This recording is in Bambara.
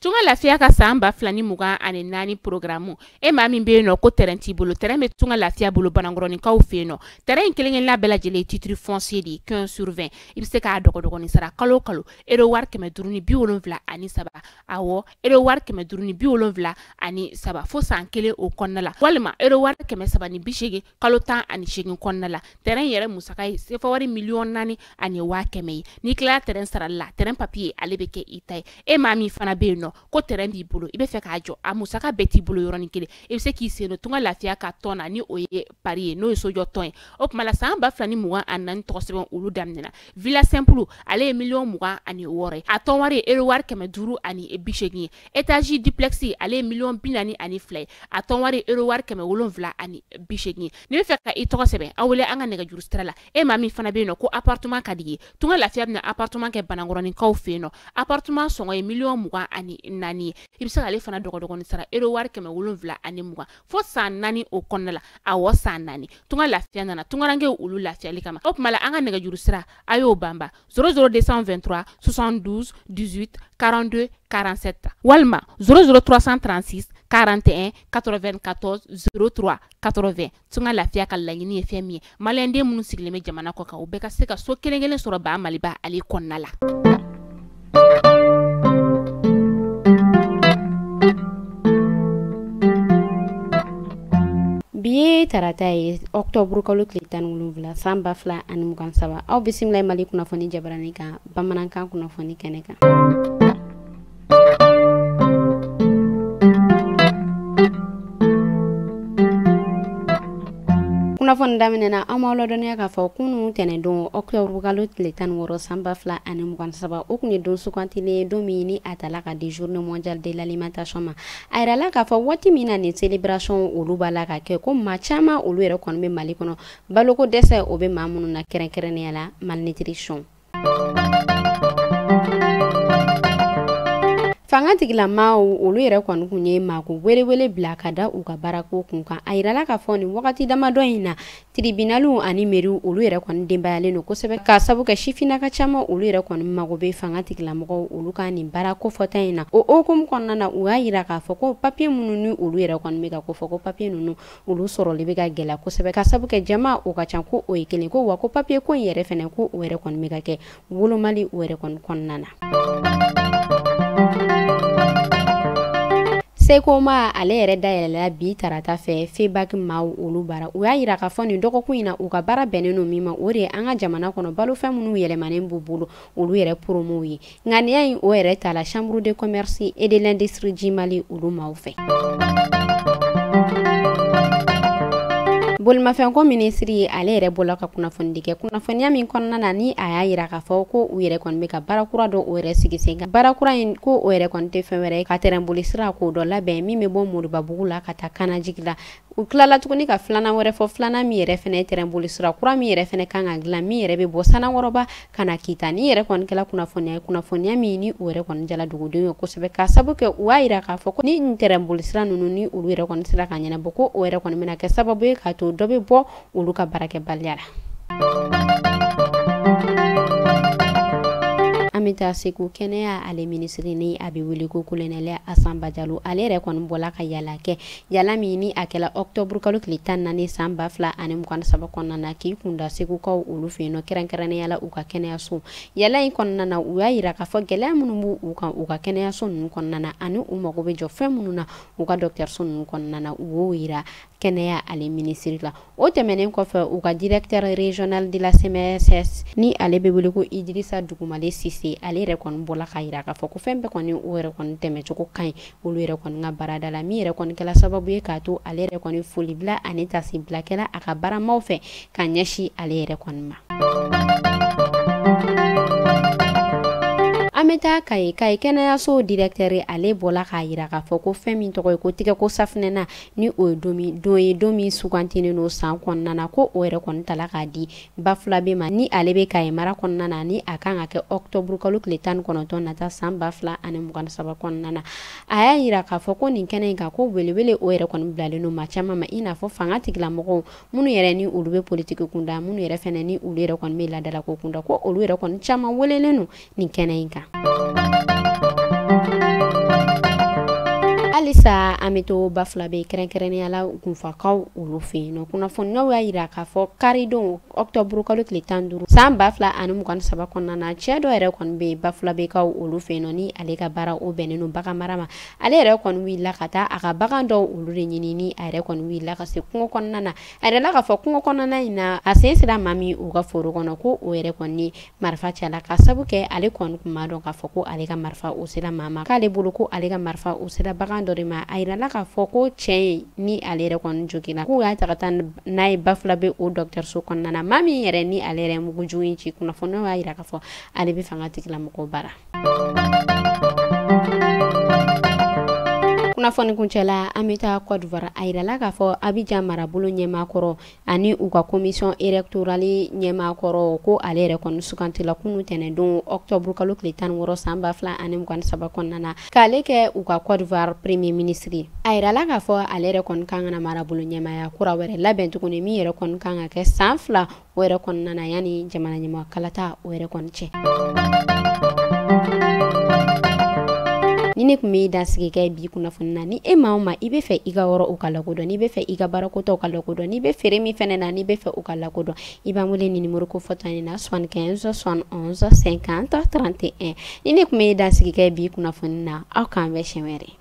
Tunga lafiya ka samba flani mugan ani nani programu e ma min be no ko terrain ti bolo terrain be tunga lafiya bolo banangoroni kaw fe no terrain kelen la bela jele titre foncier di 15 sur 20 ibse ka dogo ni sara kalo ero war keme duruni bi wolonvla ani saba awo ero war keme duruni bi wolonvla ani saba fo san kele o konnala walma ero war keme saba ni bishege kalo tan ani shegin konnala terrain yere musaka se fa wari million nani ani wa keme ni kla terrain sara la terrain papier alebeke itay e ma mi fana be no ko terrain bi bolo ibe fe ka jo amusaka beti bolo yoroni kele e se ki se no tunga lafiya ka tona ni oye pari no so jo ton o kuma la samba flani mugan anan to sebon ulu damnena villa simple ale million mugan ani wore a ton wari ero war keme duru ani e bishegi etage duplexi ale million binani ani flay a ton wari ero war keme wolonvla ani bishegi ni be fe ka i to sebe awole anga nega juru strala e mami fana be no ko appartement kadigi tunga lafiya na appartement ke banangoroni kaw fe no appartement songo e million mugan ani nani ibisa ale fana dogo ni sara ero war keme wolonvla ani mugan fo san nani o konnala awo san nani tunga lafiya nana tunga range ulu lafiya likama op mala anga nega juru sira ayo bamba 00223 72 18 42 47 walma 00336 41 94 03 80 tunga lafiya ka lagini e femi malende munu sigleme jamana ko ka o beka se ka so kelengelen soro ba maliba ali konnala biye tarata ye octobre kalo tile 17 samba fila ani mugan saba aw bisimila mali kunnafoni jabarani kan bamanankan kunnafoni kɛnɛ kan kunnafoni daminɛna an m'aw ladɔnniya k'a fɔ kunu tɛnɛn don octobre kalo tile 16 samba fila ani mugan saba o kun ye don sugantilen don min ni a tala ka di journée mondiale de l'alimentation ma a yirala k'a fɔ waati min na nin célébration olu b'a la ka kɛ ko maa caman olu yɛrɛ kɔni bɛ mali kɔnɔ baloko dɛsɛ o bɛ maa minnu na kɛrɛnkɛrɛnnenya la malnutrition fanga tigilamaw olu yɛrɛ kɔni kun ye maako welewele bila ka da u ka baarako kun kan a yirala ka fɔ nin wagati damadɔ in na tribunaliw ani meriw olu yɛrɛ kɔni denbayalen don kosɛbɛ ka sabu kɛ sifinnaka caman olu yɛrɛ kɔni mago bɛ fanga tigilamɔgɔw olu ka nin baara kofɔta in na o hukumu kɔnɔna na u y'a yira k'a fɔ ko papiye minnu ni olu yɛrɛ kɔni bɛ ka kofɔ ko papiye ninnu olu sɔrɔli bɛ ka gɛlɛya kosɛbɛ ka sabu kɛ jama o ka ca ko o ye kelen ko wa ko papiye ko in yɛrɛ fɛnɛ ko o yɛrɛ kɔni bɛ ka kɛ wolomali o yɛrɛ kɔni kɔnɔna na Sekoma ale yɛrɛ dayɛlɛla bi tarata fɛ feedback maaw olu bara u y'a yira ka fɔ nin dɔgɔkun in na u ka baara bɛnnen no min ma o de ye an ka jamana kɔnɔ balofɛn minnu yɛlɛmanen b'u bolo olu yɛrɛ promow ye ŋaniya in o yɛrɛ ta la chambre de commerce et de l'industrie du Mali olu maaw fɛ bolimafɛnko minisiri ale yɛrɛ bɔla ka kunnafoni di kɛ kunnafoniya min kɔnɔna na ni a y'a yira k'a fɔ ko u yɛrɛ kɔni bɛ ka baara kura dɔ o yɛrɛ sigi sen kan baara kura in ko o yɛrɛ kɔni tɛ fɛn wɛrɛ ye ka tɛrɛnboli sira k'o dɔ labɛn min bɛ bɔ Moribabugu la ka taa Kanajigi la u tilala tuguni ka filanan wɛrɛ fɔ filanan min yɛrɛ fɛnɛ ye tɛrɛnboli sira kura min yɛrɛ fɛnɛ kan ka dilan min yɛrɛ bɛ bɔ Sanakɔrɔba ka na Kita ni yɛrɛ kɔni kɛla kunnafoniya min ni o yɛrɛ kɔni jala dugudenw ye kosɛbɛ ka sabu kɛ u y'a yira k'a fɔ ko ni tɛrɛnboli sira ninnu ni olu yɛrɛ kɔni sera ka ɲɛnabɔ ko o yɛrɛ kɔni bɛna kɛ sababu ye k'a to dɔ bɛ bɔ olu ka baarakɛbaliya la an bɛ taa Segu kɛnɛya ale minisiri ni a bɛ wele ko kolonɛli Asan Bajalo ale yɛrɛ kɔni bɔla ka yala kɛ yala min ni a kɛla octobre kalo tile 14 san 2023 kɔnɔna na k'i kunda Segukaw olu fɛ yen nɔ kɛrɛnkɛrɛnnenya la u ka kɛnɛyaso yala in kɔnɔna na u y'a yira k'a fɔ gɛlɛya minnu b'u u kan u ka kɛnɛyaso ninnu kɔnɔna na ani u mago bɛ jɔ fɛn minnu na u ka dɔgɔtɔrɔso ninnu kɔnɔna na u y'o yira kɛnɛya ale minisiri la o tɛmɛnen kɔfɛ u ka directeur régional de la CMSS ni ale bɛ wele ko Idrissa Dugumale Sise ale yɛrɛ kɔni bɔla k'a yira k'a fɔ ko fɛn bɛɛ kɔni o yɛrɛ kɔni tɛmɛcogo ka ɲi olu yɛrɛ kɔni ka baarada la min yɛrɛ kɔni kɛla sababu ye k'a to ale yɛrɛ kɔni foli bila ani tasi bila kɛla a ka baaramaw fɛ ka ɲɛsin ale yɛrɛ kɔni ma an bɛ taa Kayi kɛnɛyaso directeur ale bɔla k'a yira k'a fɔ ko fɛn min tɔgɔ ye ko tigɛko safinɛna ni o ye don min sugantinen no san kɔnɔna na ko o yɛrɛ kɔni tala k'a di Bafulabe ma ni ale bɛ Kayi mara kɔnɔna na ni a kan ka kɛ octobre kalo tile 19 nata san 2023 kɔnɔna na a y'a yira k'a fɔ ko nin kɛnɛ in kan ko welewele o yɛrɛ kɔni bilalen no maa caman ma i n'a fɔ fanga tigilamɔgɔw minnu yɛrɛ ni olu bɛ politiki kunda minnu yɛrɛ fɛnɛ ni olu yɛrɛ kɔni bɛ ladalako kunda ko olu yɛrɛ kɔni caman welelen no nin kɛnɛ in kan Halisa an bɛ to ba fila bɛ kɛrɛnkɛrɛnnenya la kunfakaw olu fɛ yen nɔ kunnafoniyaw y'a jira k'a fɔ karidon octobre kalo tile 15 san 2023 kɔnɔna na cɛ dɔ yɛrɛ kɔni bɛ ba fila bɛkaw olu fɛ yen nɔ ni ale ka baara o bɛnnen don bagan mara ma ale yɛrɛ kɔni wulila ka taa a ka bagan dɔw olu de ɲini ni a yɛrɛ kɔni wulila ka se kungo kɔnɔna na a yɛrɛ la k'a fɔ kungo kɔnɔna in na a sen sera maa min u ka foro kɔnɔ ko o yɛrɛ kɔni marifa cɛla ka sabu kɛ ale kɔni kun b'a dɔn k'a fɔ ko ale ka marifa o sera maa ma k'ale bolo ko ale ka marifa o sera bagan dɔ de ma a yirala k'a fɔ ko cɛ ye ni ale yɛrɛ kɔni jogina k'u y'a ta ka taa n'a ye ba fila bɛ o dɔgɔtɔrɔso kɔnɔna na maa min yɛrɛ ni ale yɛrɛ mugujugu in ci kunnafoniyaw y'a jira k'a fɔ ale bɛ fanga tigilamɔgɔw bara. Kunnafoni kuncɛla an bɛ taa Côte d'Ivoire a yirala k'a fɔ Abidjan marabolo ɲɛmaakɔrɔ ani u ka commission électorale ɲɛmaakɔrɔ ko ale yɛrɛ kɔni sugantila kunu tɛnɛndon octobre kalo tile 16 san 2023 kɔnɔna na k'ale kɛ u ka Côte d'Ivoire premier ministre a yirala k'a fɔ ale yɛrɛ kɔni kan ka marabolo ɲɛmaaya kura wɛrɛ labɛn tuguni min yɛrɛ kɔni kan ka kɛ san 2 o yɛrɛ kɔnɔna na yanni jamana ɲɛmaa kalata o yɛrɛ kɔni cɛ. Ni ne kun bɛ da sigi kɛ bi kunnafoni na ni e maa o maa i bɛ fɛ i ka yɔrɔ u ka lakodɔn n'i bɛ fɛ i ka baarakotaw ka lakodɔn n'i bɛ feere min fɛnɛ na n'i bɛ fɛ u ka lakodɔn i b'an wele ni numéro ko fɔta in na 75 71 50 31 ni ne kun bɛ da sigi kɛ bi kunnafoni na aw k'an bɛn siɲɛ wɛrɛ.